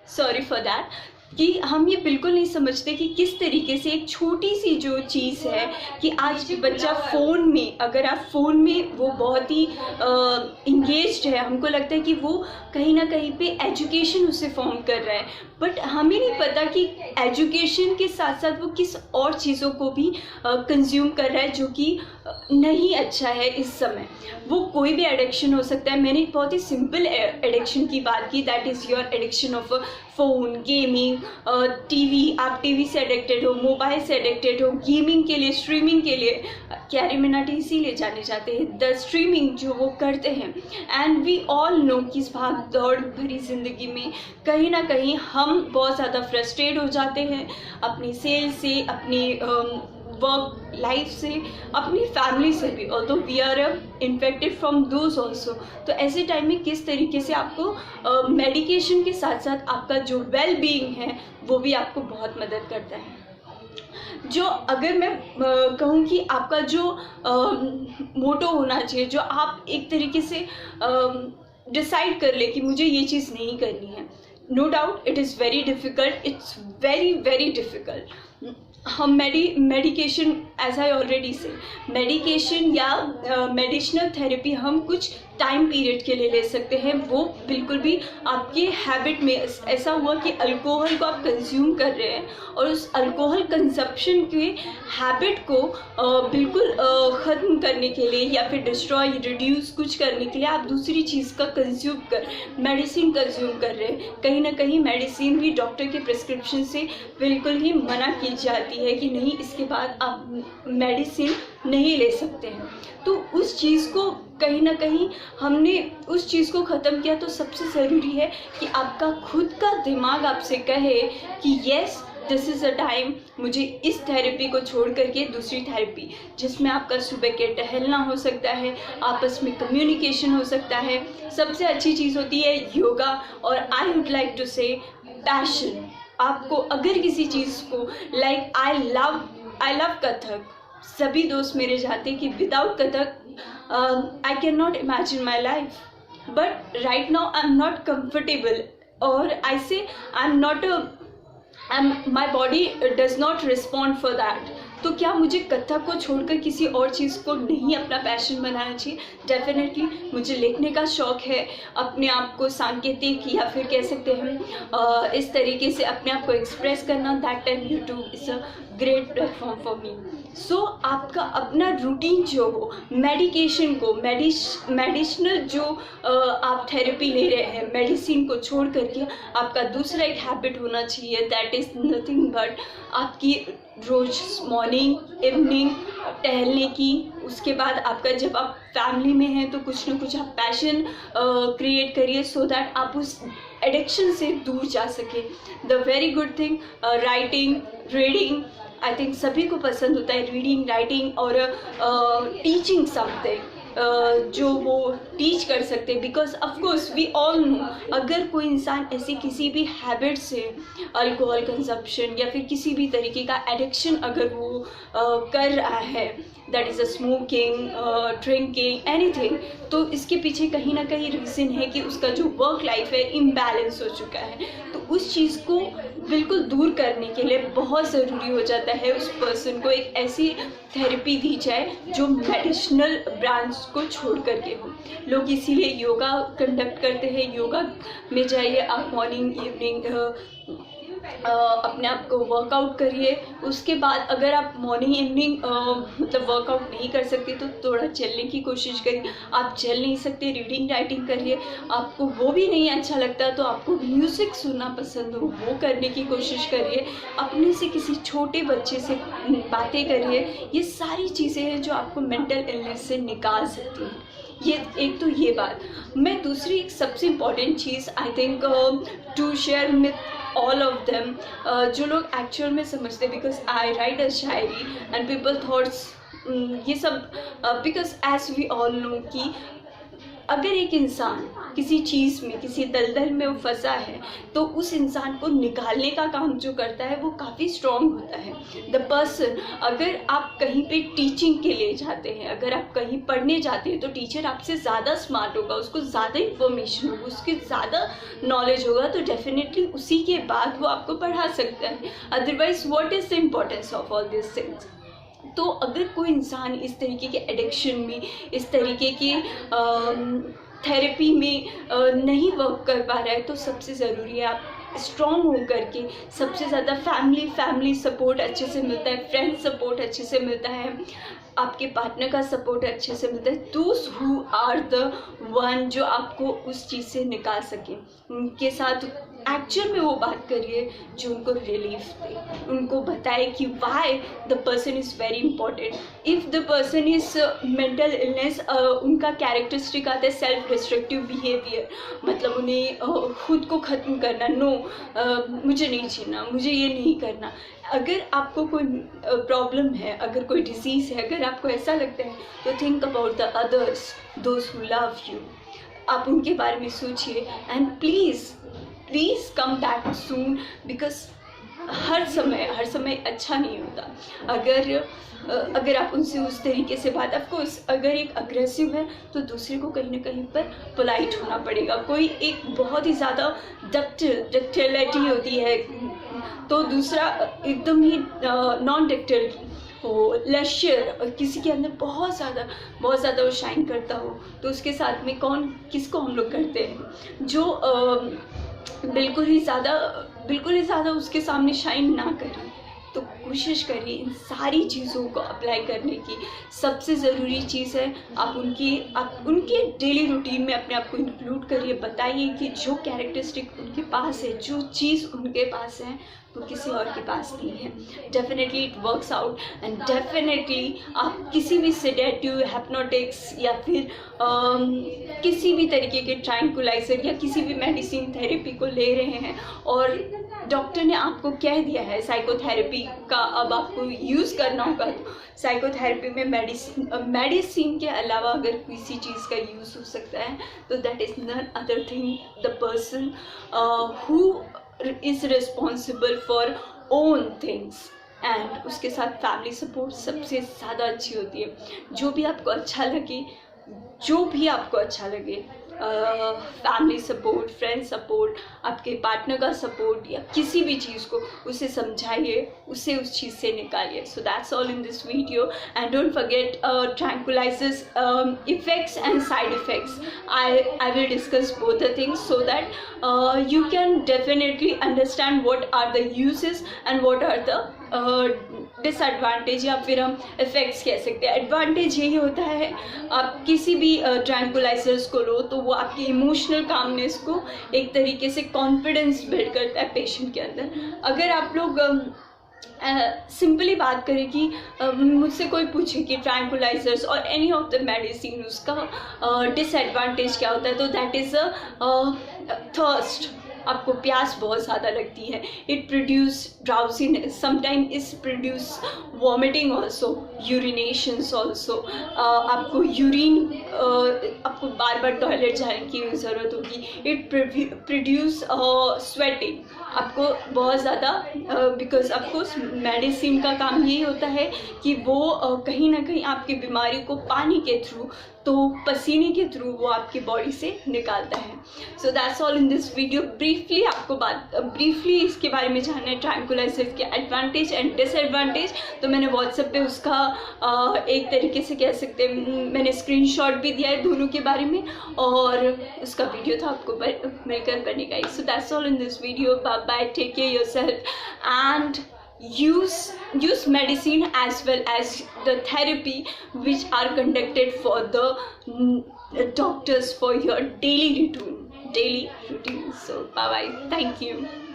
Sorry for that, कि हम ये बिल्कुल नहीं समझते कि किस तरीके से एक छोटी सी जो चीज़ है कि आज बच्चा फ़ोन में, अगर आप फ़ोन में वो बहुत ही इंगेज्ड है, हमको लगता है कि वो कहीं ना कहीं पे एजुकेशन उसे फॉर्म कर रहा है, बट हमें नहीं पता कि एजुकेशन के साथ साथ वो किस और चीज़ों को भी कंज्यूम कर रहा है जो कि नहीं अच्छा है इस समय। वो कोई भी एडिक्शन हो सकता है। मैंने एक बहुत ही सिंपल एडिक्शन की बात की, that is your addiction of phone, gaming, TV. आप टीवी से एडिक्टेड हो, मोबाइल से एडिक्टेड हो, गेमिंग के लिए, स्ट्रीमिंग के लिए। कैरी मिनाटी इसीलिए जाने जाते हैं, द स्ट्रीमिंग जो वो करते हैं। एंड वी ऑल नो कि इस भाग दौड़ भरी ज़िंदगी में कहीं ना कहीं हम बहुत ज़्यादा फ्रस्ट्रेट हो जाते हैं अपनी सेल से, अपनी वर्क लाइफ से, अपनी फैमिली से भी, although we are infected from those also. तो ऐसे टाइम में किस तरीके से आपको मेडिकेशन के साथ साथ आपका जो वेल बीइंग है वो भी आपको बहुत मदद करता है। जो अगर मैं कहूँ कि आपका जो मोटो होना चाहिए, जो आप एक तरीके से डिसाइड कर ले कि मुझे ये चीज़ नहीं करनी है। No doubt it is very difficult, it's very very difficult. हम medication, as I already say, medication या मेडिसिनल थेरेपी हम कुछ टाइम पीरियड के लिए ले सकते हैं। वो बिल्कुल भी आपके हैबिट में ऐसा हुआ कि अल्कोहल को आप कंज्यूम कर रहे हैं और उस अल्कोहल कंजप्शन के हैबिट को बिल्कुल ख़त्म करने के लिए या फिर डिस्ट्रॉय, रिड्यूस कुछ करने के लिए आप दूसरी चीज़ का कंज्यूम कर, मेडिसिन कंज्यूम कर रहे हैं। कहीं ना कहीं मेडिसिन भी डॉक्टर के प्रिस्क्रिप्शन से बिल्कुल ही मना की जाती है कि नहीं, इसके बाद आप मेडिसिन नहीं ले सकते हैं। तो उस चीज़ को कहीं ना कहीं हमने उस चीज़ को ख़त्म किया। तो सबसे ज़रूरी है कि आपका खुद का दिमाग आपसे कहे कि yes, this is a time, मुझे इस थेरेपी को छोड़ करके दूसरी थेरेपी, जिसमें आपका सुबह के टहलना हो सकता है, आपस में कम्युनिकेशन हो सकता है। सबसे अच्छी चीज़ होती है योगा, और आई वुड लाइक टू से पैशन। आपको अगर किसी चीज़ को लाइक आई लव कथक, सभी दोस्त मेरे चाहते हैं कि without Kathak I can not imagine my life, but right now I am not comfortable, और आई से I am not my body does not respond for that. तो क्या मुझे कथक को छोड़कर किसी और चीज़ को नहीं अपना पैशन बनाना चाहिए? डेफिनेटली मुझे लिखने का शौक़ है, अपने आप को सांकेतिक या फिर कह सकते हैं इस तरीके से अपने आप को एक्सप्रेस करना, that time YouTube is a great platform for me. So आपका अपना रूटीन जो हो, मेडिकेशन को, मेडिसिनल जो आप थेरेपी ले रहे हैं, मेडिसिन को छोड़ करके आपका दूसरा एक हैबिट होना चाहिए, दैट इज़ नथिंग बट आपकी रोज़ मॉर्निंग इवनिंग टहलने की। उसके बाद आपका जब आप फैमिली में हैं तो कुछ ना कुछ आप पैशन क्रिएट करिए, सो दैट आप उस एडिक्शन से दूर जा सके। The very good thing, writing, reading, I think सभी को पसंद होता है रीडिंग, राइटिंग और टीचिंग समथिंग, जो वो टीच कर सकते हैं। Because of course we all know, अगर कोई इंसान ऐसे किसी भी हैबिट से, अल्कोहल कंजप्शन या फिर किसी भी तरीके का एडिक्शन अगर वो कर रहा है, that is a smoking, drinking, anything, तो इसके पीछे कहीं ना कहीं रीज़न है कि उसका जो वर्क लाइफ है इम्बैलेंस हो चुका है। तो उस चीज़ को बिल्कुल दूर करने के लिए बहुत ज़रूरी हो जाता है उस पर्सन को एक ऐसी थेरेपी दी जाए जो मेडिसिनल ब्रांच को छोड़ करके हो। लोग इसीलिए योगा कंडक्ट करते हैं। योगा में जाइए आप, मॉर्निंग इवनिंग अपने आप को वर्कआउट करिए। उसके बाद अगर आप मॉर्निंग इवनिंग मतलब वर्कआउट नहीं कर सकते तो थोड़ा चलने की कोशिश करिए। आप चल नहीं सकते, रीडिंग राइटिंग करिए। आपको वो भी नहीं अच्छा लगता तो आपको म्यूज़िक सुनना पसंद हो, वो करने की कोशिश करिए। अपने से किसी छोटे बच्चे से बातें करिए। ये सारी चीज़ें हैं जो आपको मेंटल इलनेस से निकाल सकती हैं। ये एक तो ये बात। मैं दूसरी एक सबसे इम्पॉर्टेंट चीज़ I think to share with all of them, जो लोग एक्चुअल में समझते, because I write a shayari and people thoughts ये सब, because as we all know कि अगर एक इंसान किसी चीज़ में, किसी दलदल में वो फंसा है, तो उस इंसान को निकालने का काम जो करता है वो काफ़ी स्ट्रॉन्ग होता है। द पर्सन, अगर आप कहीं पे टीचिंग के लिए जाते हैं, अगर आप कहीं पढ़ने जाते हैं, तो टीचर आपसे ज़्यादा स्मार्ट होगा, उसको ज़्यादा इन्फॉर्मेशन होगी, उसकी ज़्यादा नॉलेज होगा, तो डेफिनेटली उसी के बाद वो आपको पढ़ा सकता है। Otherwise what is the importance of all this things. तो अगर कोई इंसान इस तरीके के एडिक्शन में, इस तरीके की थेरेपी में नहीं वर्क कर पा रहा है, तो सबसे ज़रूरी है आप स्ट्रॉन्ग हो करके, सबसे ज़्यादा फैमिली सपोर्ट अच्छे से मिलता है, फ्रेंड सपोर्ट अच्छे से मिलता है, आपके पार्टनर का सपोर्ट अच्छे से मिलता है। Those who are the one जो आपको उस चीज़ से निकाल सके, उनके साथ एक्चुअल में वो बात करिए जो उनको रिलीफ दे, उनको बताए कि why the person is very important. If the person is mental illness, उनका कैरेक्टरिस्टिक आता है सेल्फ डिस्ट्रक्टिव बिहेवियर, मतलब उन्हें खुद को ख़त्म करना, नो मुझे नहीं जीना, मुझे ये नहीं करना। अगर आपको कोई प्रॉब्लम है, अगर कोई डिजीज़ है, अगर आपको ऐसा लगता है, तो think about the others, those who love you. आप उनके बारे में सोचिए and please come back soon, because हर समय अच्छा नहीं होता। अगर आप उनसे उस तरीके से बात, ऑफकोर्स अगर एक अग्रेसिव है तो दूसरे को कहीं ना कहीं पर पोलाइट होना पड़ेगा। कोई एक बहुत ही ज़्यादा डक्टिलिटी होती है, तो दूसरा एकदम ही नॉन डक्टिल हो, लश्यर, किसी के अंदर बहुत ज़्यादा वो शाइन करता हो, तो उसके साथ में किसको हम लोग करते हैं, जो बिल्कुल ही ज़्यादा उसके सामने शाइन ना करें। तो कोशिश करिए इन सारी चीज़ों को अप्लाई करने की। सबसे ज़रूरी चीज़ है आप उनके डेली रूटीन में अपने आप को इंक्लूड करिए। बताइए कि जो कैरेक्टरिस्टिक उनके पास है, जो चीज़ उनके पास है, वो किसी और के पास नहीं है। Definitely it works out and definitely आप किसी भी सेडेटिव, हिप्नोटिक्स या फिर किसी भी तरीके के ट्रैंकुलाइजर या किसी भी मेडिसिन थेरेपी को ले रहे हैं और डॉक्टर ने आपको कह दिया है साइकोथेरेपी का अब आपको यूज़ करना होगा, तो साइकोथेरेपी में मेडिसिन के अलावा अगर किसी चीज़ का यूज़ हो सकता है, तो that is none other thing the person who is responsible for own things. And उसके साथ फैमिली सपोर्ट सबसे ज़्यादा अच्छी होती है। जो भी आपको अच्छा लगे, फैमिली सपोर्ट, फ्रेंड सपोर्ट, आपके पार्टनर का सपोर्ट या किसी भी चीज़ को उसे समझाइए, उसे उस चीज़ से निकालिए। सो that's all in this video and don't forget tranquillisers effects and side effects. I will discuss both the things so that you can definitely understand what are the uses and what are the disadvantage या फिर हम effects कह सकते हैं। Advantage यही होता है, आप किसी भी ट्रैंकुलाइजर्स को लो तो वो आपकी इमोशनल कामनेस को एक तरीके से कॉन्फिडेंस बिल्ड करता है पेशेंट के अंदर। अगर आप लोग सिंपली बात करें कि मुझसे कोई पूछे कि ट्रैंकुलाइजर्स और एनी ऑफ द मेडिसिन उसका डिसएडवांटेज क्या होता है, तो दैट इज़ थर्स्ट। आपको प्यास बहुत ज़्यादा लगती है, इट प्रोड्यूस ड्राउजीनेस, समटाइम इस प्रोड्यूस वॉमिटिंग ऑल्सो, यूरिनेशंस ऑल्सो, आपको आपको बार बार टॉयलेट जाने की ज़रूरत होगी, इट प्रोड्यूस स्वेटिंग, आपको बहुत ज़्यादा, बिकॉज ऑफकोर्स मेडिसिन का काम यही होता है कि वो कहीं ना कहीं आपकी बीमारी को पानी के थ्रू, तो पसीने के थ्रू वो आपकी बॉडी से निकालता है। सो that's all in this video. Briefly इसके बारे में जानना है, ट्रैंकुलाइजर के एडवांटेज एंड डिसएडवांटेज, तो मैंने व्हाट्सएप पे उसका एक तरीके से कह सकते हैं, मैंने स्क्रीनशॉट भी दिया है दोनों के बारे में, और उसका वीडियो था आपको मिलकर बनेगा। So that's all in this video. Bye bye, take care yourself and use medicine as well as the therapy which are conducted for the doctors for your daily routine. So bye bye, thank you.